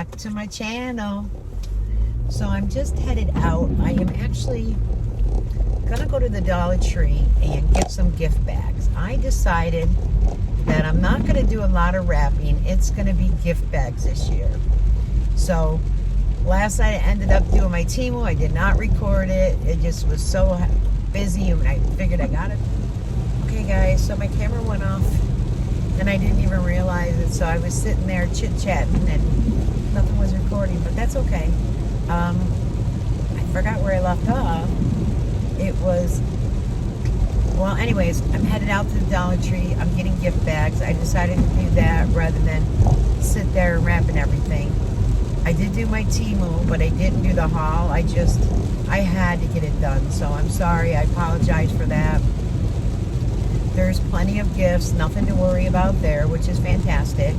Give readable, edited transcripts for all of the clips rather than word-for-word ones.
back to my channel. So I'm just headed out. I am actually gonna go to the Dollar Tree and get some gift bags. I decided that I'm not gonna do a lot of wrapping. It's gonna be gift bags this year. So last night I ended up doing my Temu. I did not record it. It just was so busy and I figured I got it. Okay guys, so my camera went off and I didn't even realize it. So I was sitting there chit-chatting and nothing was recording, but that's okay. I forgot where I left off. It was, well, anyways, I'm headed out to the Dollar Tree. I'm getting gift bags. I decided to do that rather than sit there and wrapping everything. I did do my Temu, but I didn't do the haul. I had to get it done. So I'm sorry. I apologize for that. There's plenty of gifts. Nothing to worry about there, which is fantastic.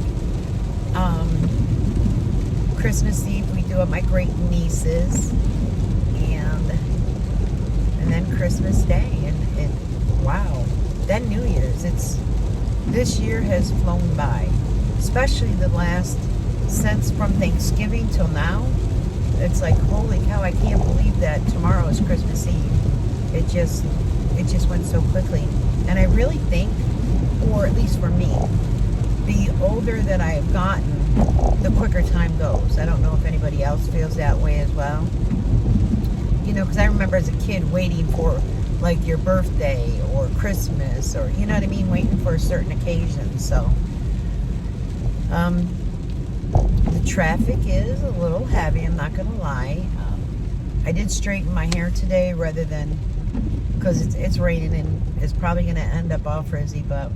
Christmas Eve, we do at my great niece's. And then Christmas Day. And wow. Then New Year's. This year has flown by. Especially the last, since from Thanksgiving till now. It's like, holy cow, I can't believe that tomorrow is Christmas Eve. It just went so quickly. And I really think, or at least for me, the older that I have gotten, the quicker time goes. I don't know if anybody else feels that way as well. You know, because I remember as a kid waiting for, like, your birthday or Christmas or, you know what I mean, waiting for a certain occasion. So, the traffic is a little heavy, I'm not going to lie. I did straighten my hair today rather than, because it's raining and it's probably going to end up all frizzy, but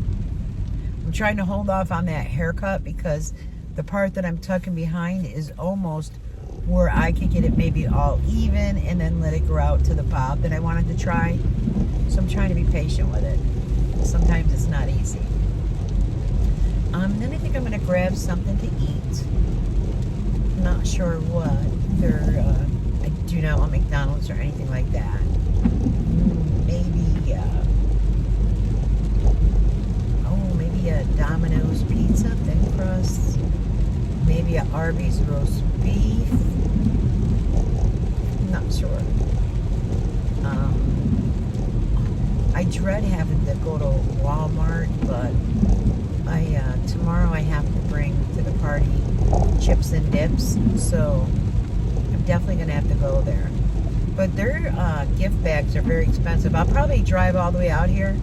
I'm trying to hold off on that haircut because the part that I'm tucking behind is almost where I could get it maybe all even and then let it grow out to the bob that I wanted to try. So I'm trying to be patient with it. Sometimes it's not easy. Then I think I'm going to grab something to eat. Not sure what. I do not want McDonald's or anything like that. Maybe a Domino's pizza, thin crust. Maybe a Arby's roast beef. Not sure. I dread having to go to Walmart, but tomorrow I have to bring to the party chips and dips, so I'm definitely going to have to go there. But their gift bags are very expensive. I'll probably drive all the way out here,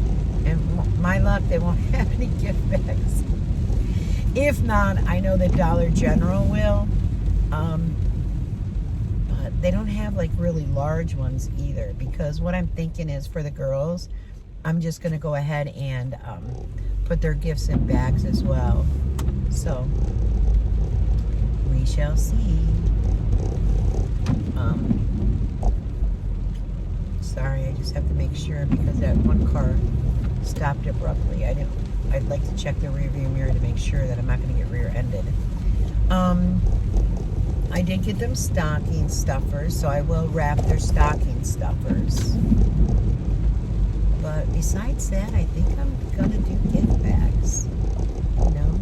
and my luck, they won't have any gift bags. If not, I know that Dollar General will. But they don't have like really large ones either, because what I'm thinking is for the girls, I'm just going to go ahead and put their gifts in bags as well. So, we shall see. Sorry, I just have to make sure because that one car stopped abruptly. I'd like to check the rear view mirror to make sure that I'm not going to get rear-ended. I did get them stocking stuffers, so I will wrap their stocking stuffers. But besides that, I think I'm going to do gift bags, you know?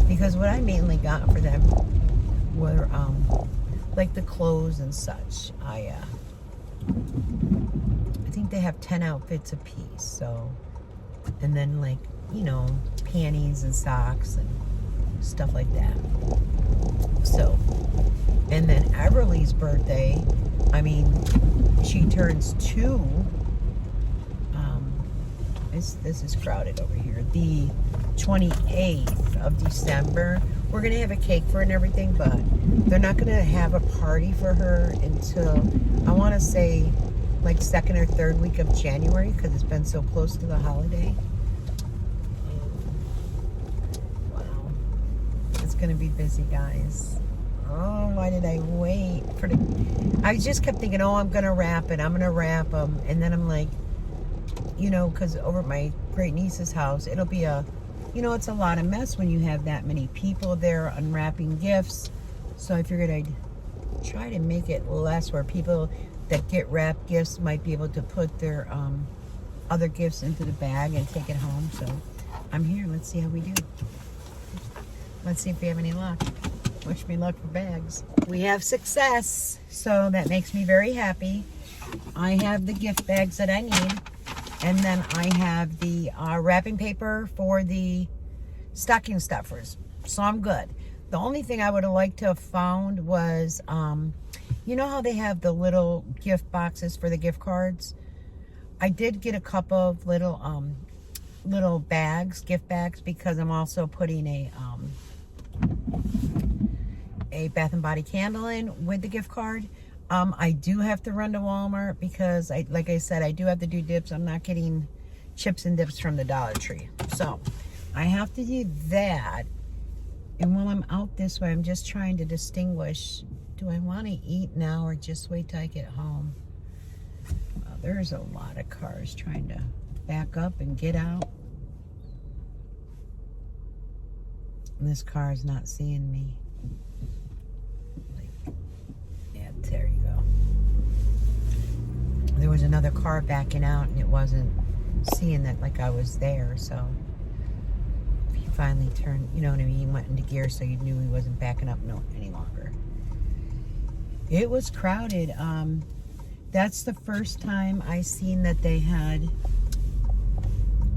Because what I mainly got for them were, like the clothes and such. I think they have 10 outfits a piece, so, and then like, you know, panties and socks and stuff like that. So, and then Everly's birthday, I mean, she turns 2. This is crowded over here. The 28th of December. We're going to have a cake for her and everything, but they're not going to have a party for her until, I want to say, like 2nd or 3rd week of January, because it's been so close to the holiday. Wow. It's going to be busy, guys. Oh, why did I wait for the... I just kept thinking, oh, I'm going to wrap it. I'm going to wrap them. And then I'm like, you know, because over at my great niece's house, it'll be a, you know, it's a lot of mess when you have that many people there unwrapping gifts. So I figured I'd try to make it less, where people that get wrapped gifts might be able to put their other gifts into the bag and take it home. So I'm here. Let's see how we do. Let's see if we have any luck. Wish me luck for bags. We have success, so that makes me very happy. I have the gift bags that I need, and then I have the wrapping paper for the stocking stuffers, so I'm good. The only thing I would have liked to have found was, you know how they have the little gift boxes for the gift cards? I did get a couple of little bags, gift bags, because I'm also putting a Bath and Body candle in with the gift card. I do have to run to Walmart because, like I said, I do have to do dips. I'm not getting chips and dips from the Dollar Tree. So I have to do that. And while I'm out this way, I'm just trying to distinguish, do I want to eat now or just wait till I get home? There's a lot of cars trying to back up and get out. And this car is not seeing me. Yeah, there you go. There was another car backing out and it wasn't seeing that like I was there, so he finally turned, you know what I mean, he went into gear so you knew he wasn't backing up any longer. It was crowded. That's the first time I seen that they had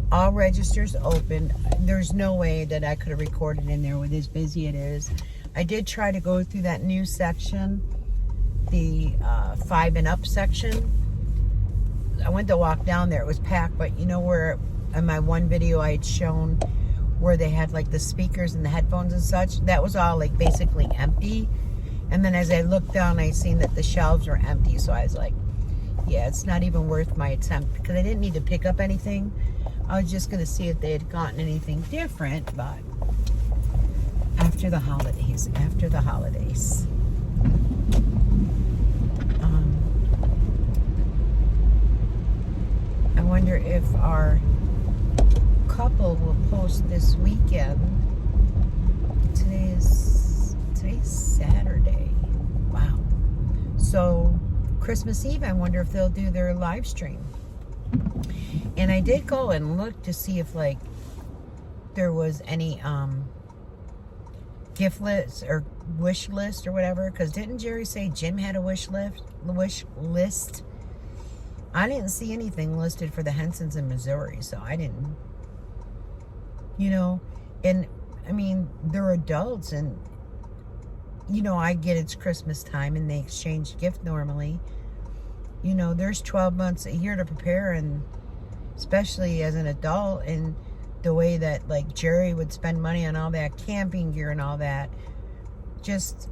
all registers open. There's no way that I could have recorded in there with as busy it is. I did try to go through that new section, the 5 and up section. I went to walk down there. It was packed, but you know where in my one video I had shown where they had like the speakers and the headphones and such? That was all like basically empty. And then as I looked down, I seen that the shelves were empty. So I was like, yeah, it's not even worth my attempt because I didn't need to pick up anything. I was just going to see if they had gotten anything different, but after the holidays. I wonder if our couple will post this weekend. Today's Saturday. Wow. So Christmas Eve, I wonder if they'll do their live stream. And I did go and look to see if like there was any gift list or wish list or whatever, because didn't Jerry say Jim had a wish list? I didn't see anything listed for the Hensons in Missouri, so I didn't, you know. And I mean, they're adults, and you know, I get it's Christmas time and they exchange gift normally. You know, there's 12 months a year to prepare, and especially as an adult, and the way that like Jerry would spend money on all that camping gear and all that, just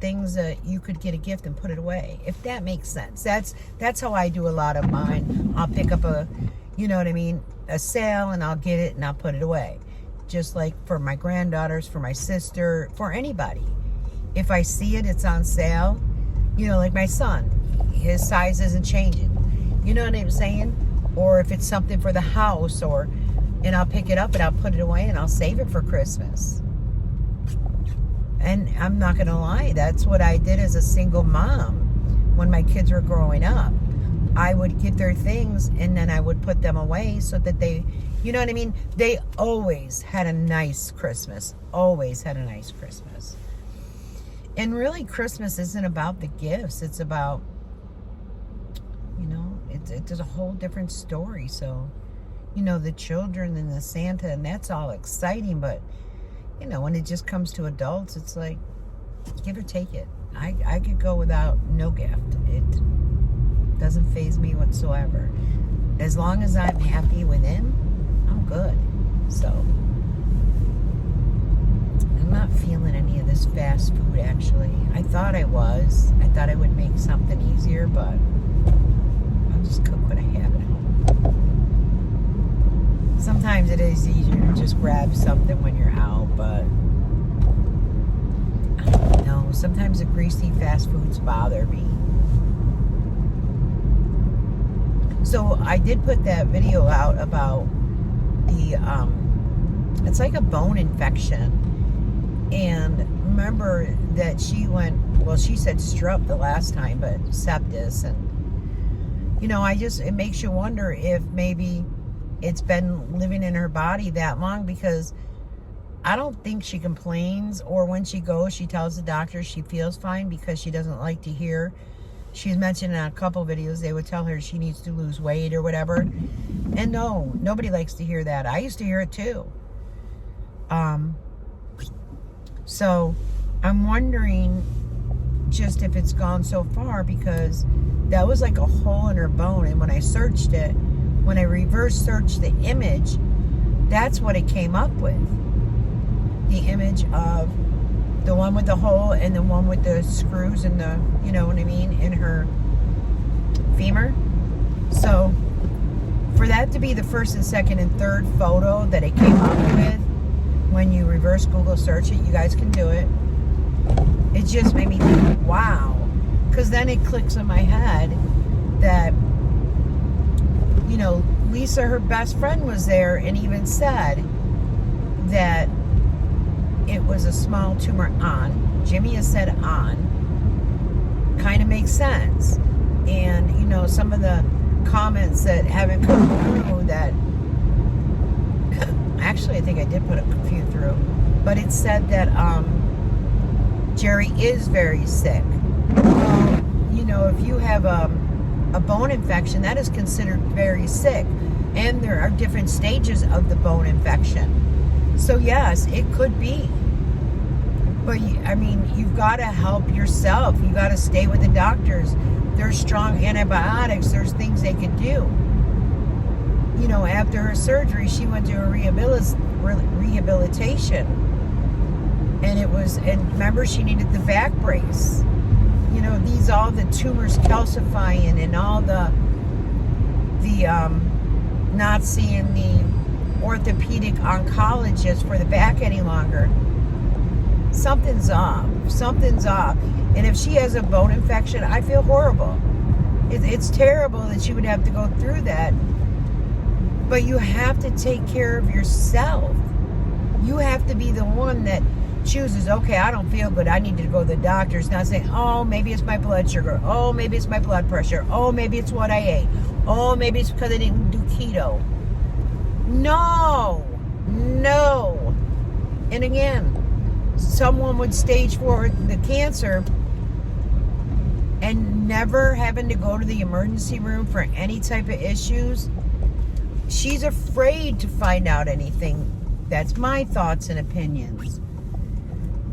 things that you could get a gift and put it away, if that makes sense. That's how I do a lot of mine. I'll pick up a, you know what I mean, a sale, and I'll get it and I'll put it away. Just like for my granddaughters, for my sister, for anybody. If I see it, it's on sale. You know, like my son, his size isn't changing. You know what I'm saying? Or if it's something for the house, and I'll pick it up and I'll put it away and I'll save it for Christmas. And I'm not going to lie, that's what I did as a single mom when my kids were growing up. I would get their things and then I would put them away so that they, you know what I mean? They always had a nice Christmas. Always had a nice Christmas. And really, Christmas isn't about the gifts. It's about, you know, it's a whole different story. So, you know, the children and the Santa, and that's all exciting, but you know, when it just comes to adults, it's like, give or take it. I could go without no gift. It doesn't faze me whatsoever. As long as I'm happy within, I'm good. So, I'm not feeling any of this fast food, actually. I thought I was. I thought I would make something easier, but I'll just cook what I have at home. Sometimes it is easier to just grab something when you're out, but I don't know. Sometimes the greasy fast foods bother me. So I did put that video out about the, it's like a bone infection. And remember that she went, well, she said strep the last time, but sepsis. And, you know, it makes you wonder if maybe it's been living in her body that long, because I don't think she complains, or when she goes, she tells the doctor she feels fine because she doesn't like to hear. She's mentioned in a couple videos they would tell her she needs to lose weight or whatever. And no, nobody likes to hear that. I used to hear it too. So I'm wondering just if it's gone so far, because that was like a hole in her bone. And when I searched it, when I reverse searched the image, that's what it came up with. The image of the one with the hole and the one with the screws and the, you know what I mean, in her femur. So for that to be the first and second and third photo that it came up with, when you reverse Google search it, you guys can do it. It just made me think, wow. Because then it clicks in my head that, you know, Lisa, her best friend, was there and even said that it was a small tumor on. Jimmy has said on. Kind of makes sense. And, you know, some of the comments that haven't come through that, actually, I think I did put a few through, but it said that Jerry is very sick. Well, you know, if you have a bone infection, that is considered very sick. And there are different stages of the bone infection. So yes, it could be. But I mean, you've got to help yourself. You got to stay with the doctors. There's strong antibiotics. There's things they can do. You know, after her surgery, she went to a rehabilitation. And remember, she needed the back brace. You know, all the tumors calcifying and all the not seeing the orthopedic oncologist for the back any longer. Something's off. Something's off. And if she has a bone infection, I feel horrible. It's terrible that she would have to go through that. But you have to take care of yourself. You have to be the one that chooses, okay, I don't feel good, I need to go to the doctor. It's not saying, oh, maybe it's my blood sugar. Oh, maybe it's my blood pressure. Oh, maybe it's what I ate. Oh, maybe it's because I didn't do keto. No. And again, someone would stage 4 the cancer and never having to go to the emergency room for any type of issues. She's afraid to find out anything. That's my thoughts and opinions.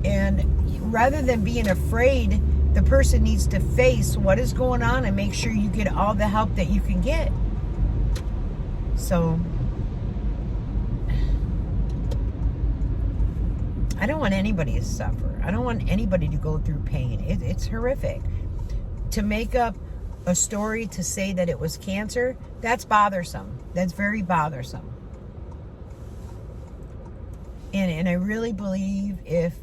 And rather than being afraid, the person needs to face what is going on and make sure you get all the help that you can get. So I don't want anybody to suffer. I don't want anybody to go through pain. It's horrific. To make up a story to say that it was cancer, that's bothersome. That's very bothersome. And I really believe, if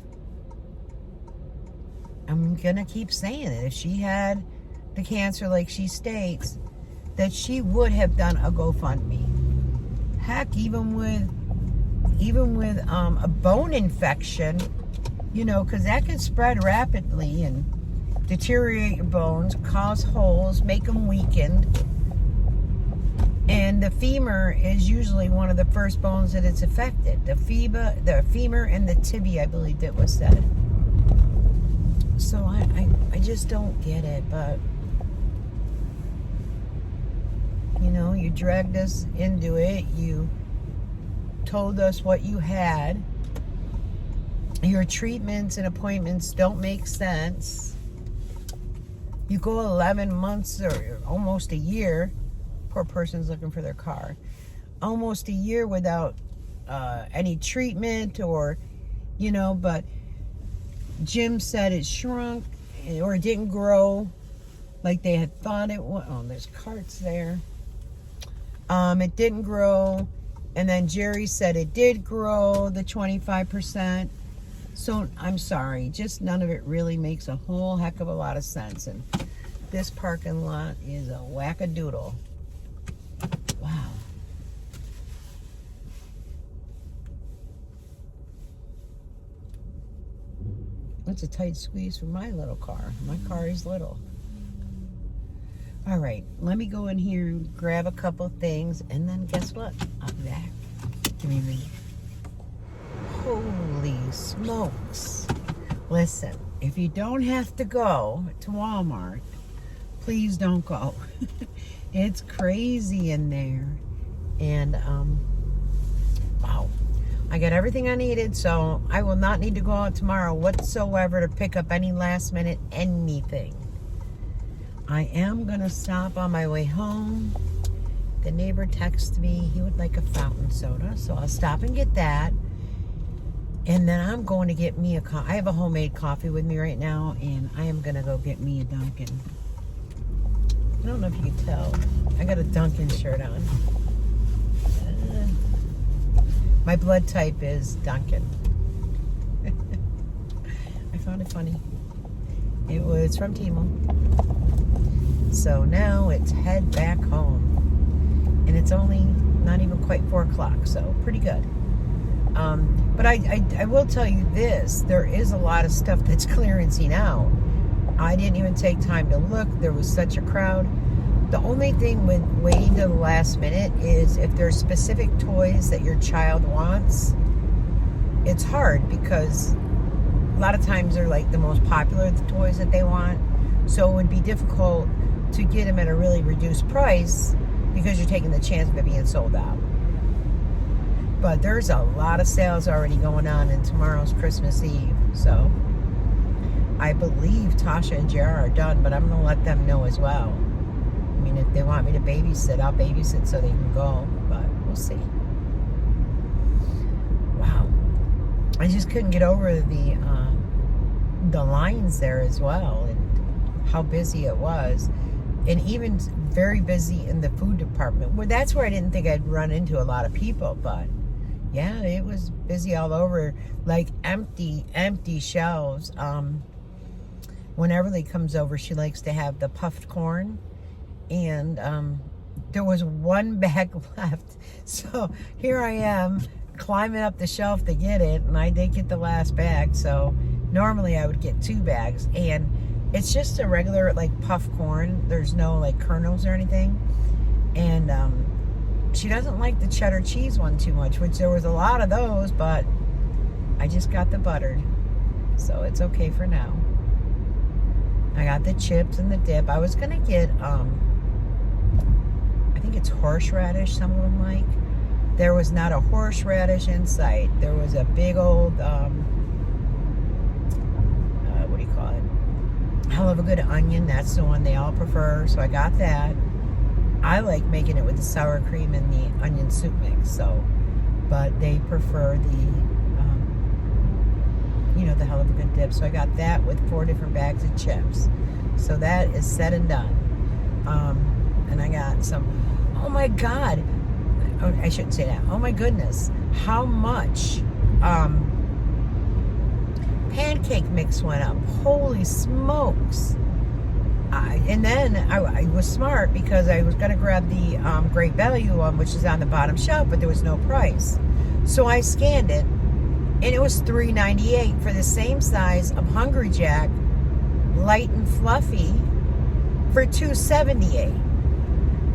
I'm going to keep saying it, if she had the cancer like she states, that she would have done a GoFundMe. Heck, even with a bone infection, you know, because that can spread rapidly and deteriorate your bones, cause holes, make them weakened. And the femur is usually one of the first bones that it's affected. The femur and the tibia, I believe that was said. So I just don't get it, but you know, you dragged us into it. You told us what you had. Your treatments and appointments don't make sense. You go 11 months or almost a year. Poor person's looking for their car. Almost a year without any treatment, or, you know, but Jim said it shrunk or it didn't grow like they had thought it would. Oh, there's carts there. It didn't grow. And then Jerry said it did grow, the 25%. So I'm sorry, just none of it really makes a whole heck of a lot of sense. And this parking lot is a wackadoodle. Wow. It's a tight squeeze for my little car. My car is little. All right, let me go in here and grab a couple things, and then guess what? I'm back. Give me a minute. Holy smokes. Listen, if you don't have to go to Walmart, please don't go. It's crazy in there. And, wow. I got everything I needed, so I will not need to go out tomorrow whatsoever to pick up any last minute anything. I am going to stop on my way home. The neighbor texted me he would like a fountain soda, so I'll stop and get that. And then I'm going to get me I have a homemade coffee with me right now, and I am going to go get me a Dunkin'. I don't know if you can tell. I got a Dunkin' shirt on. My blood type is Dunkin'. I found it funny. It was from Temu. So now it's head back home. And it's only not even quite 4 o'clock, so pretty good. But I will tell you this, there is a lot of stuff that's clearancing out. I didn't even take time to look. There was such a crowd. The only thing with waiting to the last minute is if there's specific toys that your child wants, it's hard because a lot of times they're like the most popular toys that they want. So it would be difficult to get them at a really reduced price because you're taking the chance of it being sold out. But there's a lot of sales already going on, and tomorrow's Christmas Eve. So I believe Tasha and JR are done, but I'm going to let them know as well. I mean, if they want me to babysit, I'll babysit so they can go, but we'll see. Wow. I just couldn't get over the lines there as well, and how busy it was. And even very busy in the food department. Well, that's where I didn't think I'd run into a lot of people, but yeah, it was busy all over, like empty shelves. When Everly comes over, she likes to have the puffed corn, and there was one bag left. So here I am climbing up the shelf to get it, and I did get the last bag. So normally I would get 2 bags, and it's just a regular like puffed corn. There's no like kernels or anything. And she doesn't like the cheddar cheese one too much, which there was a lot of those, but I just got the buttered. So it's okay for now. I got the chips and the dip. I was going to get, I think it's horseradish, some of them like. There was not a horseradish in sight. There was a big old, what do you call it? Hell of a good onion. That's the one they all prefer. So I got that. I like making it with the sour cream and the onion soup mix. So, but they prefer the, the hell of a good dip. So I got that with 4 different bags of chips. So that is said and done. And I got some, oh my God. Oh, I shouldn't say that. Oh my goodness. How much pancake mix went up. Holy smokes. And then I was smart because I was going to grab the Great Value one, which is on the bottom shelf, but there was no price. So I scanned it, and it was $3.98 for the same size of Hungry Jack, light and fluffy, for $2.78.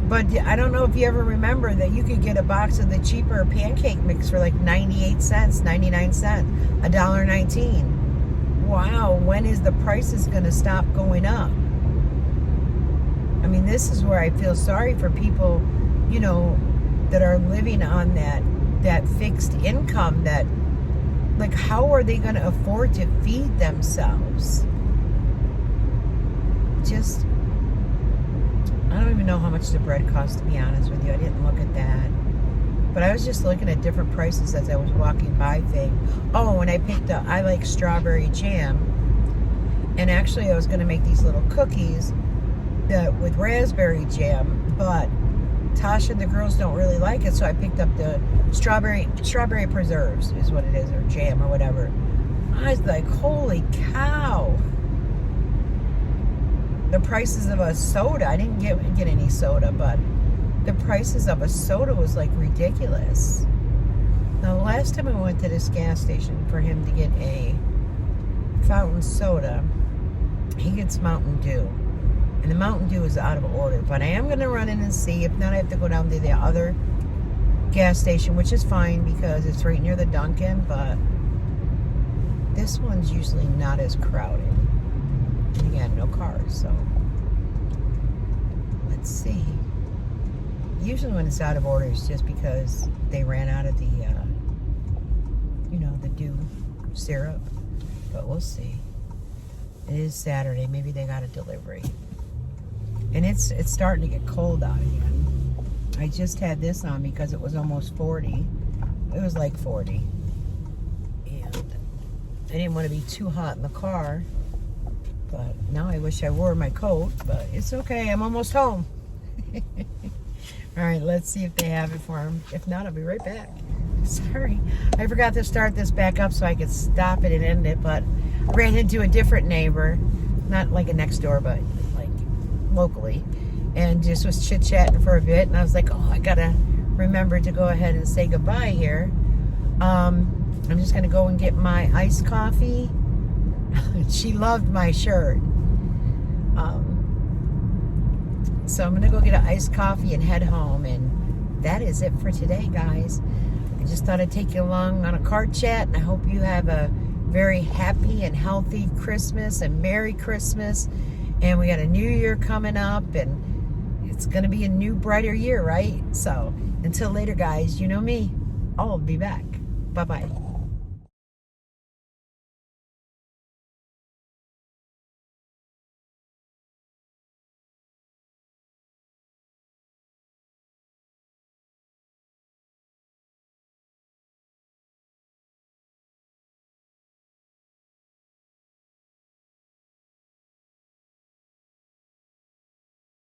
But I don't know if you ever remember that you could get a box of the cheaper pancake mix for like 98 cents, 99 cents, $1.19. Wow, when is the prices going to stop going up? I mean, this is where I feel sorry for people, that are living on that fixed income, that, like, how are they going to afford to feed themselves? Just, I don't even know how much the bread costs, to be honest with you. I didn't look at that. But I was just looking at different prices as I was walking by things. Oh, and I picked up, I like strawberry jam. And actually I was going to make these little cookies with raspberry jam, but Tasha and the girls don't really like it, so I picked up the strawberry preserves is what it is, or jam or whatever. I was like, holy cow. The prices of a soda, I didn't get any soda, but the prices of a soda was like ridiculous. Now, the last time I went to this gas station for him to get a fountain soda, he gets Mountain Dew. And the Mountain Dew is out of order. But I am going to run in and see. If not, I have to go down to the other gas station, which is fine because it's right near the Dunkin'. But This one's usually not as crowded. And again, no cars, so let's see. Usually when it's out of order, it's just because they ran out of the, the dew syrup. But we'll see. It is Saturday. Maybe they got a delivery. And it's starting to get cold out again. I just had this on because it was almost 40. It was like 40. And I didn't want to be too hot in the car. But now I wish I wore my coat. But it's okay. I'm almost home. All right, let's see if they have it for him. If not, I'll be right back. Sorry, I forgot to start this back up so I could stop it and end it, but I ran into a different neighbor, not like a next door, but like locally, and just was chit-chatting for a bit, and I was like, oh, I gotta remember to go ahead and say goodbye here. I'm just gonna go and get my iced coffee. She loved my shirt. So I'm gonna go get an iced coffee and head home, and that is it for today, guys. I just thought I'd take you along on a car chat, and I hope you have a very happy and healthy Christmas and Merry Christmas. And we got a new year coming up, and it's gonna be a new, brighter year, right? So until later, guys, you know me. I'll be back. Bye-bye.